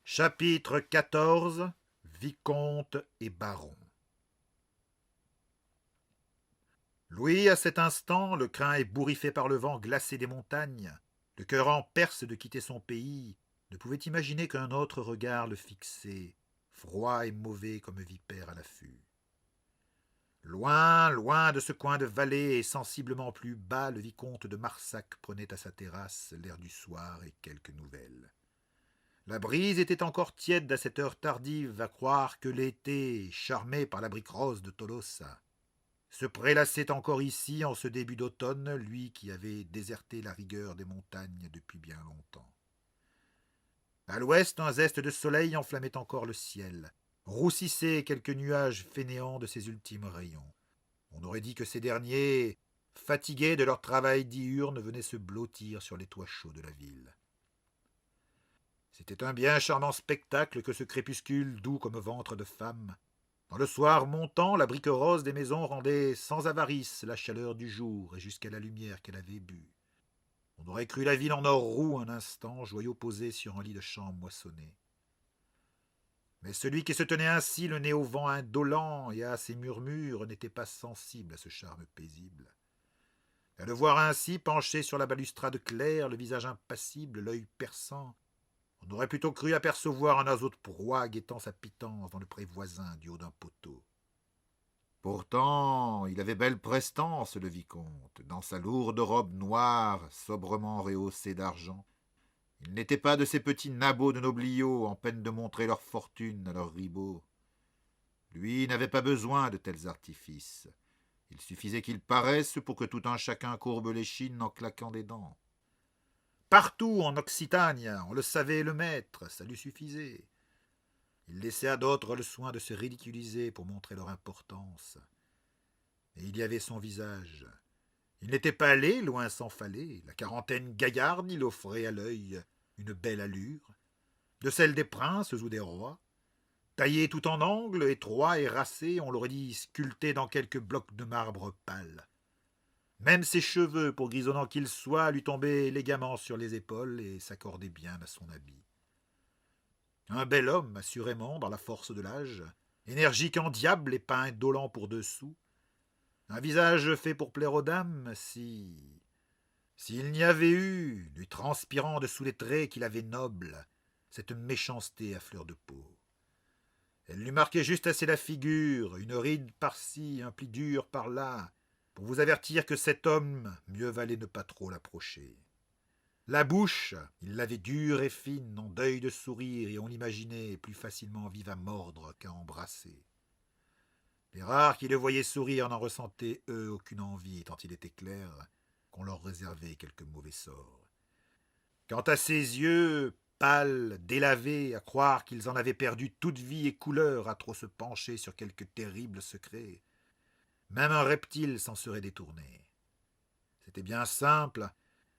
Chapitre XIV. Vicomte et baron. Louis, à cet instant, le crin ébouriffé par le vent glacé des montagnes, le cœur en perse de quitter son pays, ne pouvait imaginer qu'un autre regard le fixait, froid et mauvais comme vipère à l'affût. Loin, loin de ce coin de vallée et sensiblement plus bas, le vicomte de Marsac prenait à sa terrasse l'air du soir et quelques nouvelles. La brise était encore tiède à cette heure tardive, à croire que l'été, charmé par la brique rose de Tolosa, se prélassait encore ici en ce début d'automne, lui qui avait déserté la rigueur des montagnes depuis bien longtemps. À l'ouest, un zeste de soleil enflammait encore le ciel, roussissait quelques nuages fainéants de ses ultimes rayons. On aurait dit que ces derniers, fatigués de leur travail diurne, venaient se blottir sur les toits chauds de la ville. C'était un bien charmant spectacle que ce crépuscule doux comme ventre de femme. Dans le soir montant, la brique rose des maisons rendait sans avarice la chaleur du jour et jusqu'à la lumière qu'elle avait bue. On aurait cru la ville en or roux un instant, joyau posé sur un lit de champ moissonné. Mais celui qui se tenait ainsi, le nez au vent indolent et à ses murmures, n'était pas sensible à ce charme paisible. À le voir ainsi, penché sur la balustrade claire, le visage impassible, l'œil perçant, on aurait plutôt cru apercevoir un oiseau de proie guettant sa pitance dans le pré voisin du haut d'un poteau. Pourtant, il avait belle prestance, le vicomte, dans sa lourde robe noire, sobrement rehaussée d'argent. Il n'était pas de ces petits nabots de nobliaux en peine de montrer leur fortune à leurs ribauds. Lui n'avait pas besoin de tels artifices. Il suffisait qu'il paraisse pour que tout un chacun courbe l'échine en claquant des dents. Partout en Occitanie, on le savait le maître, ça lui suffisait. Il laissait à d'autres le soin de se ridiculiser pour montrer leur importance. Et il y avait son visage. Il n'était pas laid, loin s'en fallait. La quarantaine gaillarde, il offrait à l'œil une belle allure, de celle des princes ou des rois. Taillé tout en angle, étroit et racé, on l'aurait dit sculpté dans quelques blocs de marbre pâle. Même ses cheveux, pour grisonnants qu'ils soient, lui tombaient élégamment sur les épaules et s'accordaient bien à son habit. Un bel homme, assurément, dans la force de l'âge, énergique en diable et pas indolent pour dessous. Un visage fait pour plaire aux dames, s'il n'y avait eu, lui transpirant dessous les traits qu'il avait nobles, cette méchanceté à fleur de peau. Elle lui marquait juste assez la figure, une ride par-ci, un pli dur par-là, pour vous avertir que cet homme, mieux valait ne pas trop l'approcher. La bouche, il l'avait dure et fine, en deuil de sourire, et on l'imaginait plus facilement vive à mordre qu'à embrasser. Les rares qui le voyaient sourire n'en ressentaient, eux, aucune envie, tant il était clair qu'on leur réservait quelque mauvais sort. Quant à ses yeux, pâles, délavés, à croire qu'ils en avaient perdu toute vie et couleur à trop se pencher sur quelque terrible secret, même un reptile s'en serait détourné. C'était bien simple.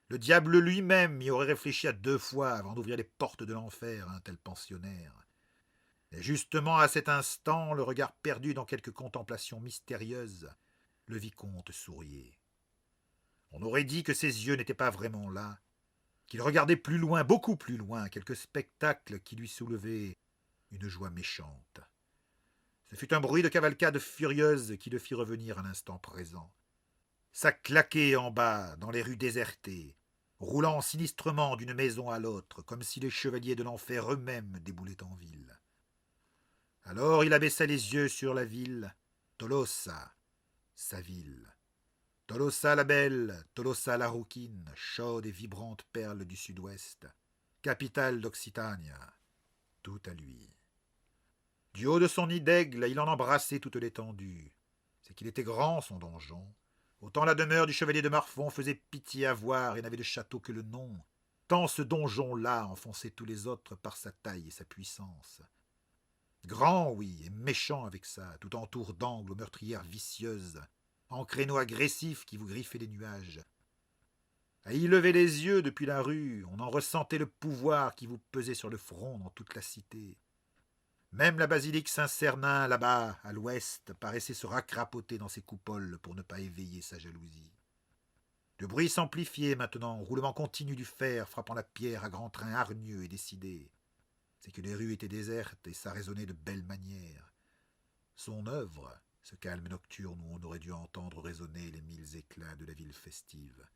Le diable lui-même y aurait réfléchi à 2 fois avant d'ouvrir les portes de l'enfer à un tel pensionnaire. Et justement à cet instant, le regard perdu dans quelque contemplation mystérieuse, le vicomte souriait. On aurait dit que ses yeux n'étaient pas vraiment là, qu'il regardait plus loin, beaucoup plus loin, quelque spectacle qui lui soulevait une joie méchante. Ce fut un bruit de cavalcade furieuse qui le fit revenir à l'instant présent. Ça claquait en bas, dans les rues désertées, roulant sinistrement d'une maison à l'autre, comme si les chevaliers de l'enfer eux-mêmes déboulaient en ville. Alors il abaissa les yeux sur la ville, Tolosa, sa ville. Tolosa la belle, Tolosa la rouquine, chaude et vibrante perle du sud-ouest, capitale d'Occitania, tout à lui. Du haut de son nid d'aigle, il en embrassait toute l'étendue. C'est qu'il était grand, son donjon. Autant la demeure du chevalier de Marfont faisait pitié à voir et n'avait de château que le nom, tant ce donjon-là enfonçait tous les autres par sa taille et sa puissance. Grand, oui, et méchant avec ça, tout en tour d'angle aux meurtrières vicieuses, en créneaux agressifs qui vous griffaient les nuages. À y lever les yeux depuis la rue, on en ressentait le pouvoir qui vous pesait sur le front dans toute la cité. Même la basilique Saint-Cernin, là-bas, à l'ouest, paraissait se racrapoter dans ses coupoles pour ne pas éveiller sa jalousie. Le bruit s'amplifiait maintenant, roulement continu du fer frappant la pierre à grands trains hargneux et décidés. c'est que les rues étaient désertes et ça résonnait de belle manière. Son œuvre, ce calme nocturne où on aurait dû entendre résonner les mille éclats de la ville festive.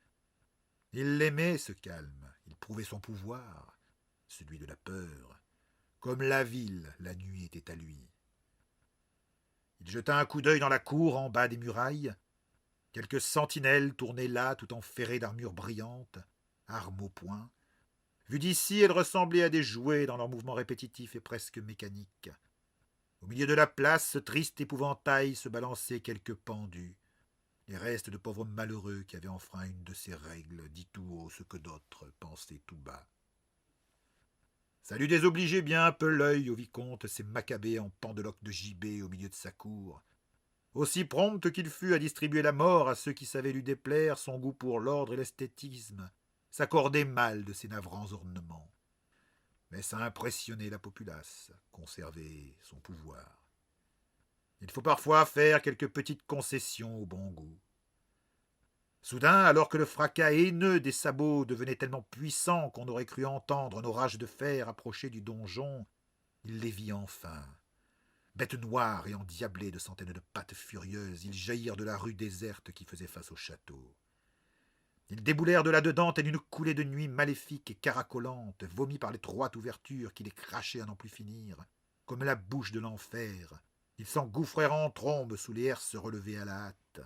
Il l'aimait, ce calme, il prouvait son pouvoir, celui de la peur. Comme la ville, la nuit était à lui. Il jeta un coup d'œil dans la cour en bas des murailles. Quelques sentinelles tournaient là tout en ferrées d'armures brillantes, armes au poing. Vues d'ici, elles ressemblaient à des jouets dans leurs mouvements répétitifs et presque mécaniques. Au milieu de la place, ce triste épouvantail se balançaient quelques pendus, les restes de pauvres malheureux qui avaient enfreint une de ces règles, dit tout haut ce que d'autres pensaient tout bas. Ça lui désobligeait bien un peu l'œil au vicomte, ces macabées en pendeloques de gibet au milieu de sa cour. Aussi prompt qu'il fut à distribuer la mort à ceux qui savaient lui déplaire, son goût pour l'ordre et l'esthétisme s'accordait mal de ses navrants ornements. Mais ça impressionnait la populace, conserver son pouvoir. Il faut parfois faire quelques petites concessions au bon goût. Soudain, alors que le fracas haineux des sabots devenait tellement puissant qu'on aurait cru entendre un orage de fer approcher du donjon, il les vit enfin. Bêtes noires et endiablées de centaines de pattes furieuses, ils jaillirent de la rue déserte qui faisait face au château. Ils déboulèrent de là-dedans telle une coulée de nuit maléfique et caracolante, vomie par l'étroite ouverture qui les crachait à n'en plus finir, comme la bouche de l'enfer. Ils s'engouffrèrent en trombe sous les herses relevées à la hâte.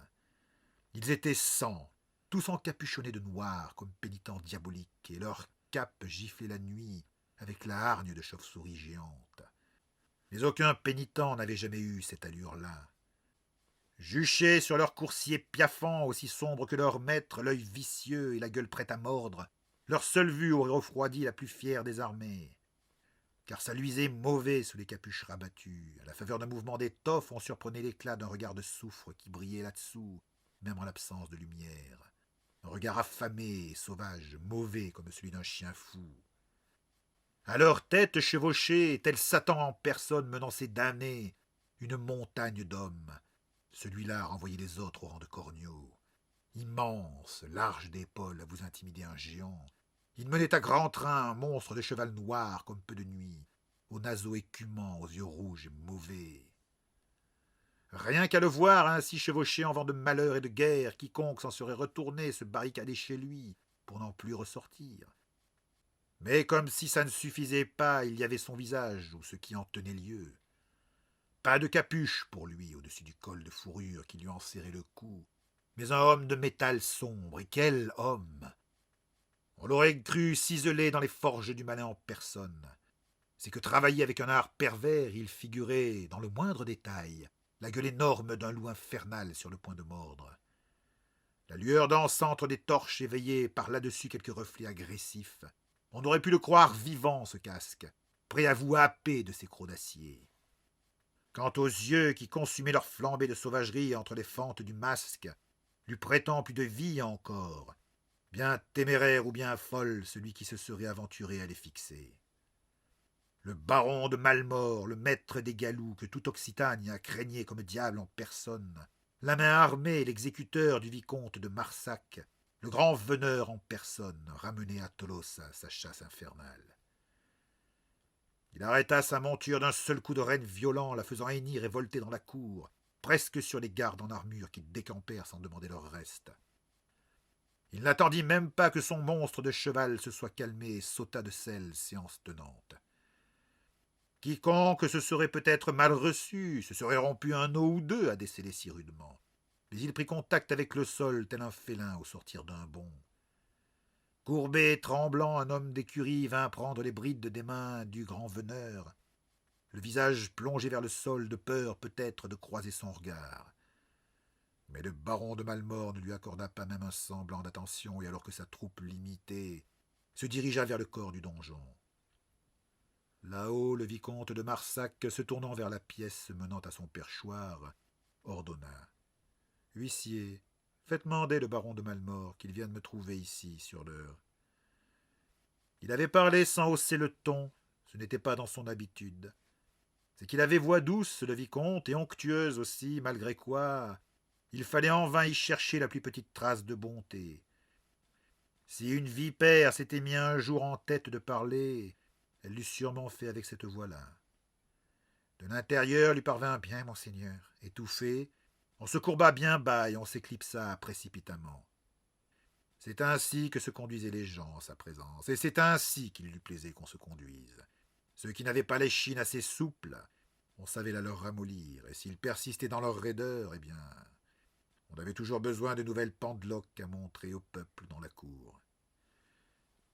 Ils étaient 100, tous encapuchonnés de noir comme pénitents diaboliques, et leurs capes giflaient la nuit avec la hargne de chauve-souris géante. Mais aucun pénitent n'avait jamais eu cette allure-là. Juchés sur leurs coursiers piaffants, aussi sombres que leurs maîtres, l'œil vicieux et la gueule prête à mordre, leur seule vue aurait refroidi la plus fière des armées. Car ça luisait mauvais sous les capuches rabattues. À la faveur d'un mouvement d'étoffe, on surprenait l'éclat d'un regard de soufre qui brillait là-dessous, même en l'absence de lumière. Un regard affamé et sauvage, mauvais comme celui d'un chien fou. À leur tête chevauchée, tel Satan en personne menant ses damnés, une montagne d'hommes. Celui-là renvoyait les autres au rang de corneaux. Immense, large d'épaules à vous intimider un géant. Il menait à grand train un monstre de cheval noir comme peu de nuit, aux naseaux écumants, aux yeux rouges et mauvais. Rien qu'à le voir ainsi chevauché en vent de malheur et de guerre, quiconque s'en serait retourné se barricader chez lui pour n'en plus ressortir. Mais comme si ça ne suffisait pas, il y avait son visage ou ce qui en tenait lieu. Pas de capuche pour lui au-dessus du col de fourrure qui lui enserrait le cou, mais un homme de métal sombre, et quel homme! On l'aurait cru ciselé dans les forges du malin en personne. C'est que travaillé avec un art pervers, il figurait, dans le moindre détail, la gueule énorme d'un loup infernal sur le point de mordre. La lueur dansante des torches éveillait par là-dessus quelques reflets agressifs. On aurait pu le croire vivant, ce casque, prêt à vous happer de ses crocs d'acier. Quant aux yeux qui consumaient leur flambée de sauvagerie entre les fentes du masque, lui prêtant plus de vie encore, bien téméraire ou bien folle celui qui se serait aventuré à les fixer. Le baron de Malmort, le maître des galous que toute Occitanie craignait comme diable en personne, la main armée, l'exécuteur du vicomte de Marsac, le grand veneur en personne, ramené à Tolosa sa chasse infernale. Il arrêta sa monture d'un seul coup de renne violent, la faisant hennir et volter dans la cour, presque sur les gardes en armure qui décampèrent sans demander leur reste. Il n'attendit même pas que son monstre de cheval se soit calmé et sauta de selle, séance tenante. Quiconque se serait peut-être mal reçu, se serait rompu un os ou deux à déceler si rudement. Mais il prit contact avec le sol, tel un félin au sortir d'un bond. Courbé et tremblant, un homme d'écurie vint prendre les brides des mains du grand veneur, le visage plongé vers le sol, de peur peut-être de croiser son regard. Mais le baron de Malmort ne lui accorda pas même un semblant d'attention, et alors que sa troupe limitée se dirigea vers le corps du donjon. Là-haut, le vicomte de Marsac, se tournant vers la pièce menant à son perchoir, ordonna « Huissier, faites mander le baron de Malmort qu'il vienne me trouver ici, sur l'heure. » Il avait parlé sans hausser le ton, ce n'était pas dans son habitude. C'est qu'il avait voix douce, le vicomte, et onctueuse aussi, malgré quoi il fallait en vain y chercher la plus petite trace de bonté. Si une vipère s'était mis un jour en tête de parler, Elle l'eût sûrement fait avec cette voix-là. De l'intérieur lui parvint bien, monseigneur. Étouffé, on se courba bien bas et on s'éclipsa précipitamment. C'est ainsi que se conduisaient les gens en sa présence, et c'est ainsi qu'il lui plaisait qu'on se conduise. Ceux qui n'avaient pas l'échine assez souple, on savait la leur ramollir, et s'ils persistaient dans leur raideur, eh bien, on avait toujours besoin de nouvelles pendeloques à montrer au peuple dans la cour.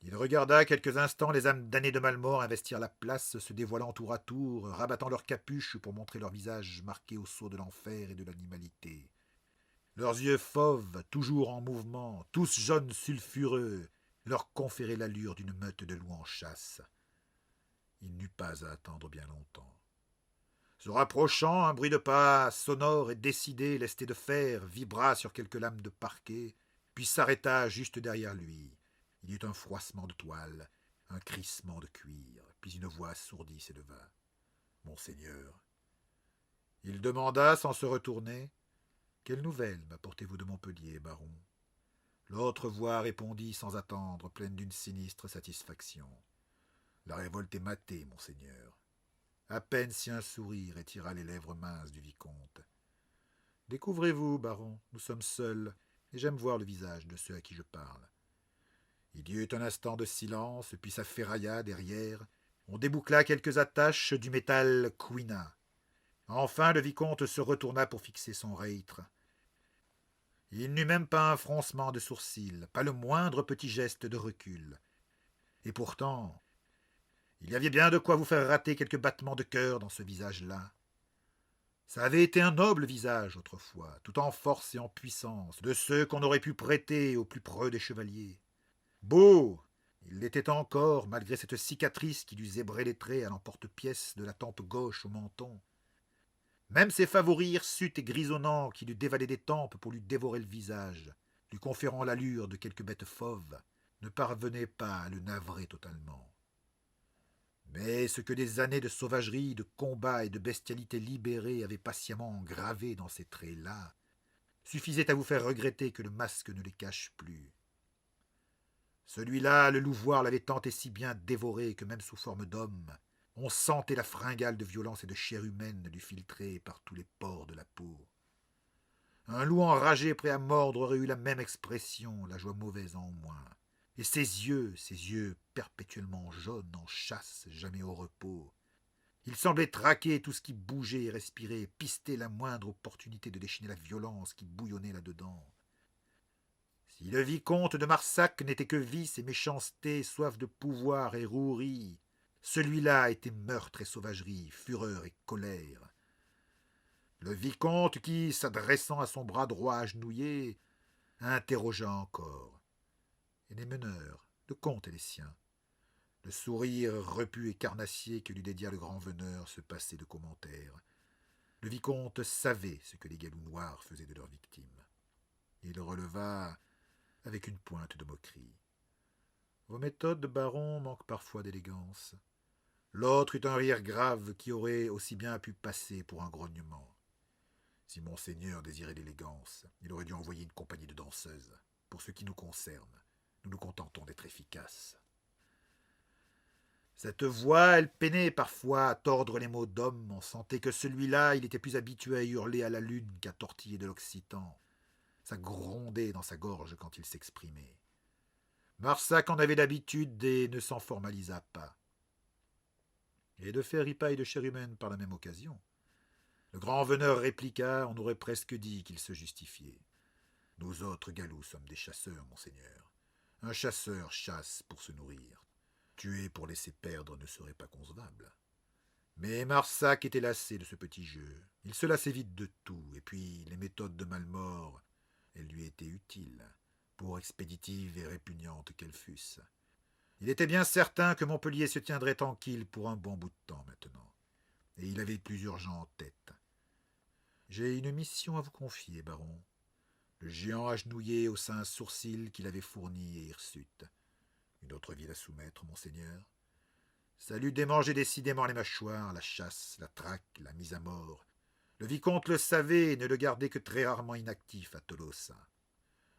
Il regarda quelques instants les âmes damnées de Malmort investir la place, se dévoilant tour à tour, rabattant leurs capuches pour montrer leurs visages marqués au sceau de l'enfer et de l'animalité. Leurs yeux fauves, toujours en mouvement, tous jaunes sulfureux, leur conféraient l'allure d'une meute de loups en chasse. Il n'eut pas à attendre bien longtemps. Se rapprochant, un bruit de pas sonore et décidé, lesté de fer, vibra sur quelques lames de parquet, puis s'arrêta juste derrière lui. Il y eut un froissement de toile, un crissement de cuir, puis une voix assourdie s'éleva. « Monseigneur !» Il demanda sans se retourner. « Quelle nouvelle m'apportez-vous de Montpellier, baron ?» L'autre voix répondit sans attendre, pleine d'une sinistre satisfaction. « La révolte est matée, monseigneur. » À peine si un sourire étira les lèvres minces du vicomte. « Découvrez-vous, baron, nous sommes seuls, et j'aime voir le visage de ceux à qui je parle. » Il y eut un instant de silence, puis ça ferrailla derrière. On déboucla quelques attaches du métal quina. Enfin, le vicomte se retourna pour fixer son reître. Il n'eut même pas un froncement de sourcils, pas le moindre petit geste de recul. Et pourtant, il y avait bien de quoi vous faire rater quelques battements de cœur dans ce visage-là. Ça avait été un noble visage autrefois, tout en force et en puissance, de ceux qu'on aurait pu prêter au plus preux des chevaliers. Beau, il l'était encore, malgré cette cicatrice qui lui zébrait les traits à l'emporte-pièce de la tempe gauche au menton. Même ses favoris hirsutes et grisonnants qui lui dévalaient des tempes pour lui dévorer le visage, lui conférant l'allure de quelque bête fauve, ne parvenaient pas à le navrer totalement. Mais ce que des années de sauvagerie, de combat et de bestialité libérée avaient patiemment gravé dans ces traits-là, suffisait à vous faire regretter que le masque ne les cache plus. Celui-là, le louvoir l'avait tant et si bien dévoré que même sous forme d'homme, on sentait la fringale de violence et de chair humaine lui filtrer par tous les pores de la peau. Un loup enragé prêt à mordre aurait eu la même expression, la joie mauvaise en moins. Et ses yeux perpétuellement jaunes en chasse, jamais au repos. Il semblait traquer tout ce qui bougeait et respirait, pister la moindre opportunité de déchaîner la violence qui bouillonnait là-dedans. Si le vicomte de Marsac n'était que vice et méchanceté, soif de pouvoir et rouerie, celui-là était meurtre et sauvagerie, fureur et colère. Le vicomte qui, s'adressant à son bras droit agenouillé, interrogea encore. Et les meneurs, le comte et les siens. Le sourire repu et carnassier que lui dédia le grand veneur se passait de commentaires. Le vicomte savait ce que les galous noirs faisaient de leurs victimes. Il releva avec une pointe de moquerie. Vos méthodes, baron, manquent parfois d'élégance. L'autre eut un rire grave qui aurait aussi bien pu passer pour un grognement. Si monseigneur désirait l'élégance, il aurait dû envoyer une compagnie de danseuses. Pour ce qui nous concerne, nous nous contentons d'être efficaces. Cette voix, elle peinait parfois à tordre les mots d'homme. On sentait que celui-là, il était plus habitué à hurler à la lune qu'à tortiller de l'occitan. Ça grondait dans sa gorge quand il s'exprimait. Marsac en avait l'habitude et ne s'en formalisa pas. Et de faire ripaille de chair humaine par la même occasion. Le grand veneur répliqua, on aurait presque dit qu'il se justifiait. Nous autres galous sommes des chasseurs, monseigneur. Un chasseur chasse pour se nourrir. Tuer pour laisser perdre ne serait pas concevable. Mais Marsac était lassé de ce petit jeu. Il se lassait vite de tout, et puis les méthodes de Malmort, elles lui étaient utiles, pour expéditives et répugnantes qu'elles fussent. Il était bien certain que Montpellier se tiendrait tranquille pour un bon bout de temps maintenant, et il avait plusieurs gens en tête. J'ai une mission à vous confier, baron. Le géant agenouillé au sein sourcil qu'il avait fourni et hirsute. Une autre ville à soumettre, monseigneur. Ça l'eût démangé décidément les mâchoires, la chasse, la traque, la mise à mort. Le vicomte le savait et ne le gardait que très rarement inactif à Tolosa.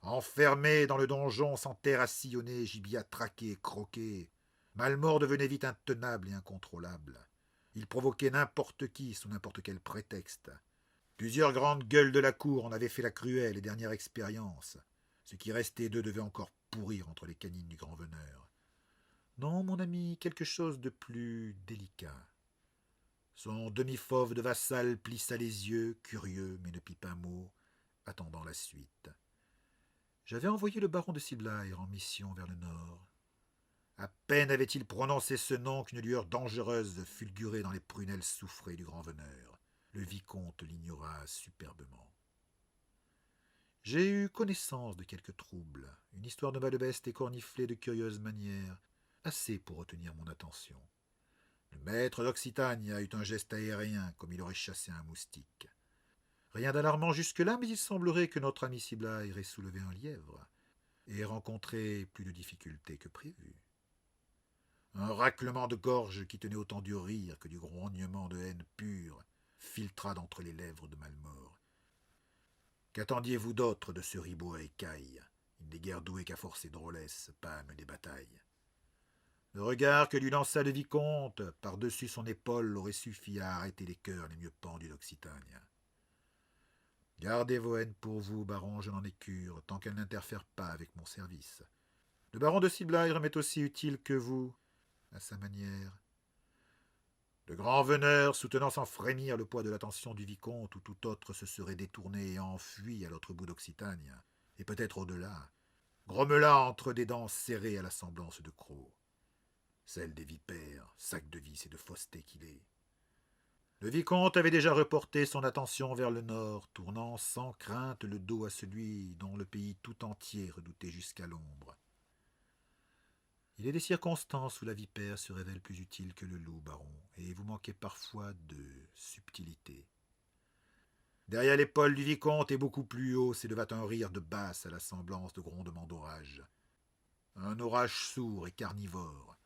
Enfermé dans le donjon sans terre à sillonner, gibier à traquer et croquer, Malmort devenait vite intenable et incontrôlable. Il provoquait n'importe qui sous n'importe quel prétexte. Plusieurs grandes gueules de la cour en avaient fait la cruelle et dernière expérience. Ce qui restait d'eux devait encore pourrir entre les canines du grand veneur. Non, mon ami, quelque chose de plus délicat. Son demi-fauve de vassal plissa les yeux, curieux, mais ne pit pas un mot, attendant la suite. J'avais envoyé le baron de Siblair en mission vers le nord. À peine avait-il prononcé ce nom qu'une lueur dangereuse fulgurait dans les prunelles soufrées du grand veneur. Le vicomte l'ignora superbement. J'ai eu connaissance de quelques troubles, une histoire de Malebeste écorniflée de curieuses manières, assez pour retenir mon attention. Le maître d'Occitania eut un geste aérien, comme il aurait chassé un moustique. Rien d'alarmant jusque-là, mais il semblerait que notre ami Siblair ait soulevé un lièvre et rencontré plus de difficultés que prévu. Un raclement de gorge qui tenait autant du rire que du grognement de haine pure filtra d'entre les lèvres de Malmort. Qu'attendiez-vous d'autre de ce ribot à écailles? Il n'est guère doué qu'à force et drôlesse, pas à des batailles. Le regard que lui lança le vicomte par-dessus son épaule aurait suffi à arrêter les cœurs les mieux pendus d'Occitania. Gardez vos haines pour vous, baron, je n'en ai cure, tant qu'elles n'interfèrent pas avec mon service. Le baron de Siblair m'est aussi utile que vous, à sa manière. Le grand veneur, soutenant sans frémir le poids de l'attention du vicomte, ou tout autre se serait détourné et enfui à l'autre bout d'Occitania, et peut-être au-delà, grommela entre des dents serrées à la semblance de crocs. Celle des vipères, sac de vice et de fausseté qu'il est. Le vicomte avait déjà reporté son attention vers le nord, tournant sans crainte le dos à celui dont le pays tout entier redoutait jusqu'à l'ombre. Il est des circonstances où la vipère se révèle plus utile que le loup, baron, et vous manquez parfois de subtilité. Derrière l'épaule du vicomte et beaucoup plus haut s'éleva un rire de basse à la semblance de grondements d'orage. Un orage sourd et carnivore.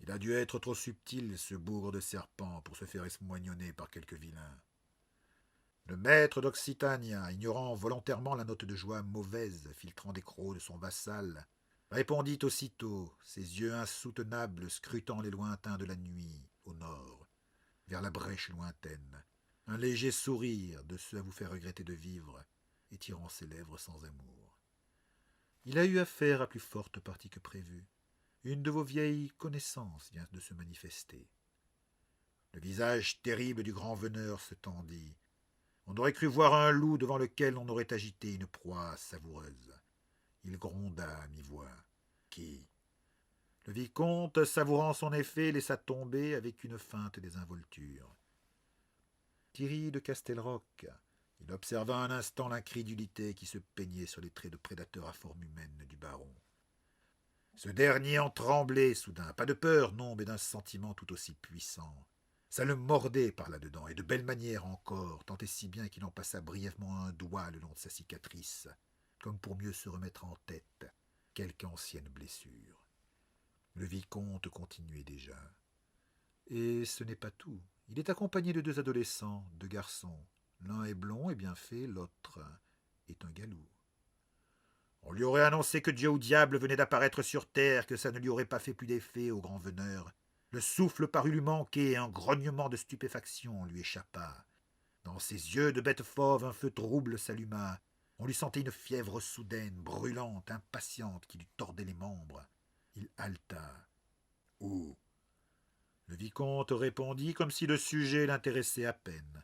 Il a dû être trop subtil, ce bougre de serpent, pour se faire esmoignonner par quelque vilain. Le maître d'Occitania, ignorant volontairement la note de joie mauvaise filtrant des crocs de son vassal, répondit aussitôt, ses yeux insoutenables scrutant les lointains de la nuit, au nord, vers la brèche lointaine, un léger sourire de ceux à vous faire regretter de vivre, étirant ses lèvres sans amour. Il a eu affaire à plus forte partie que prévu. Une de vos vieilles connaissances vient de se manifester. Le visage terrible du grand veneur se tendit. On aurait cru voir un loup devant lequel on aurait agité une proie savoureuse. Il gronda à mi-voix. Qui? Le vicomte, savourant son effet, laissa tomber avec une feinte désinvolture. Thierry de Castelroc. Il observa un instant l'incrédulité qui se peignait sur les traits de prédateur à forme humaine du baron. Ce dernier en tremblait soudain, pas de peur, non, mais d'un sentiment tout aussi puissant. Ça le mordait par là-dedans, et de belle manière encore, tant et si bien qu'il en passa brièvement un doigt le long de sa cicatrice, comme pour mieux se remettre en tête quelque ancienne blessure. Le vicomte continuait déjà. Et ce n'est pas tout. Il est accompagné de deux adolescents, deux garçons. L'un est blond et bien fait, l'autre est un galou. On lui aurait annoncé que Dieu ou diable venait d'apparaître sur terre, que ça ne lui aurait pas fait plus d'effet au grand veneur. Le souffle parut lui manquer et un grognement de stupéfaction lui échappa. Dans ses yeux de bête fauve, un feu trouble s'alluma. On lui sentait une fièvre soudaine, brûlante, impatiente, qui lui tordait les membres. Il haleta. « Où ?» Le vicomte répondit comme si le sujet l'intéressait à peine.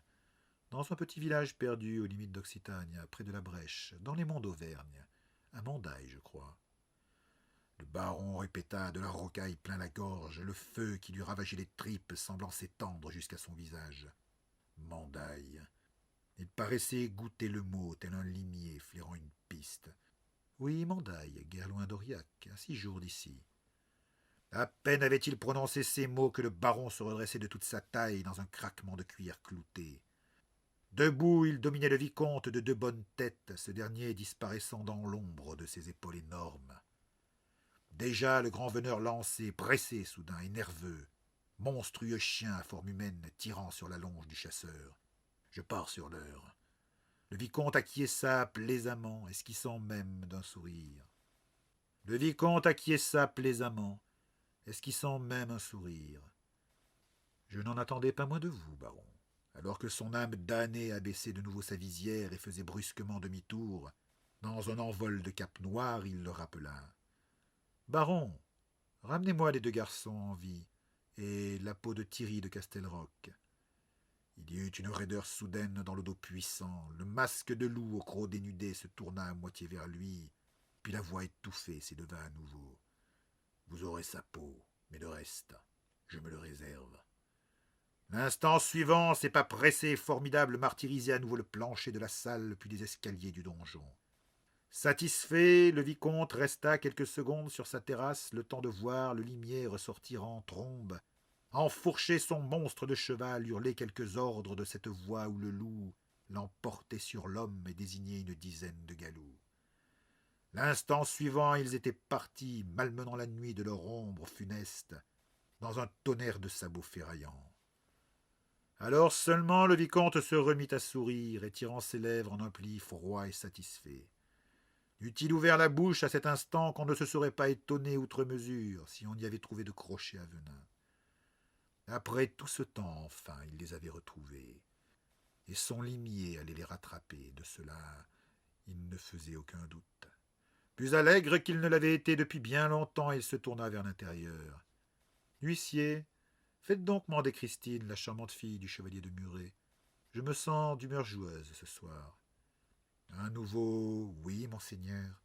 Dans un petit village perdu aux limites d'Occitania, près de la Brèche, dans les monts d'Auvergne. À Mandaille, je crois. Le baron répéta de la rocaille plein la gorge, le feu qui lui ravageait les tripes semblant s'étendre jusqu'à son visage. Mandaille. Il paraissait goûter le mot, tel un limier flairant une piste. Oui, Mandaille, guère loin d'Aurillac, à 6 jours d'ici. À peine avait-il prononcé ces mots que le baron se redressait de toute sa taille dans un craquement de cuir clouté. Debout, il dominait le vicomte de deux bonnes têtes, ce dernier disparaissant dans l'ombre de ses épaules énormes. Déjà le grand veneur lancé, pressé soudain et nerveux, monstrueux chien à forme humaine tirant sur la longe du chasseur. Je pars sur l'heure. Le vicomte acquiesça plaisamment, esquissant même d'un sourire. Le vicomte acquiesça plaisamment. esquissant même un sourire. Je n'en attendais pas moins de vous, baron. Alors que son âme damnée abaissait de nouveau sa visière et faisait brusquement demi-tour, dans un envol de cap noir, il le rappela. Baron, ramenez-moi les deux garçons en vie, et la peau de Thierry de Castelroc. Il y eut une raideur soudaine dans le dos puissant. Le masque de loup au croc dénudé se tourna à moitié vers lui, puis la voix étouffée s'éleva à nouveau. Vous aurez sa peau, mais le reste, je me le réserve. L'instant suivant, ses pas pressés et formidables martyrisaient à nouveau le plancher de la salle, puis les escaliers du donjon. Satisfait, le vicomte resta quelques secondes sur sa terrasse, le temps de voir le limier ressortir en trombe, enfourcher son monstre de cheval, hurler quelques ordres de cette voix où le loup l'emportait sur l'homme et désignait une dizaine de galops. L'instant suivant, ils étaient partis, malmenant la nuit de leur ombre funeste, dans un tonnerre de sabots ferraillants. Alors seulement le vicomte se remit à sourire, étirant ses lèvres en un pli froid et satisfait. Eût-il ouvert la bouche à cet instant qu'on ne se serait pas étonné outre mesure si on y avait trouvé de crochets à venin. Après tout ce temps, enfin, il les avait retrouvés, et son limier allait les rattraper, de cela il ne faisait aucun doute. Plus allègre qu'il ne l'avait été depuis bien longtemps, il se tourna vers l'intérieur. « Huissier, faites donc mander Christine, la charmante fille du chevalier de Muret. Je me sens d'humeur joueuse ce soir. » Un nouveau « oui, monseigneur »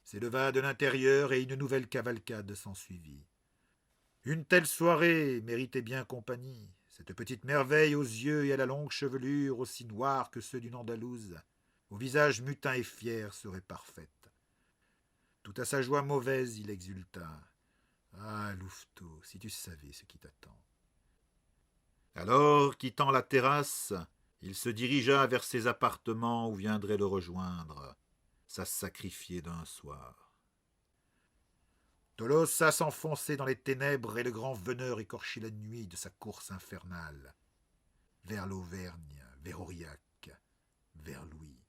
s'éleva de l'intérieur et une nouvelle cavalcade s'ensuivit. Une telle soirée méritait bien compagnie. Cette petite merveille aux yeux et à la longue chevelure aussi noirs que ceux d'une Andalouse, au visage mutin et fier, serait parfaite. Tout à sa joie mauvaise, il exulta. « Ah, Louveteau, si tu savais ce qui t'attend. » Alors, quittant la terrasse, il se dirigea vers ses appartements où viendrait le rejoindre sa sacrifiée d'un soir. Tolosa s'enfonçait dans les ténèbres et le grand veneur écorchait la nuit de sa course infernale. Vers l'Auvergne, vers Aurillac, vers Louis.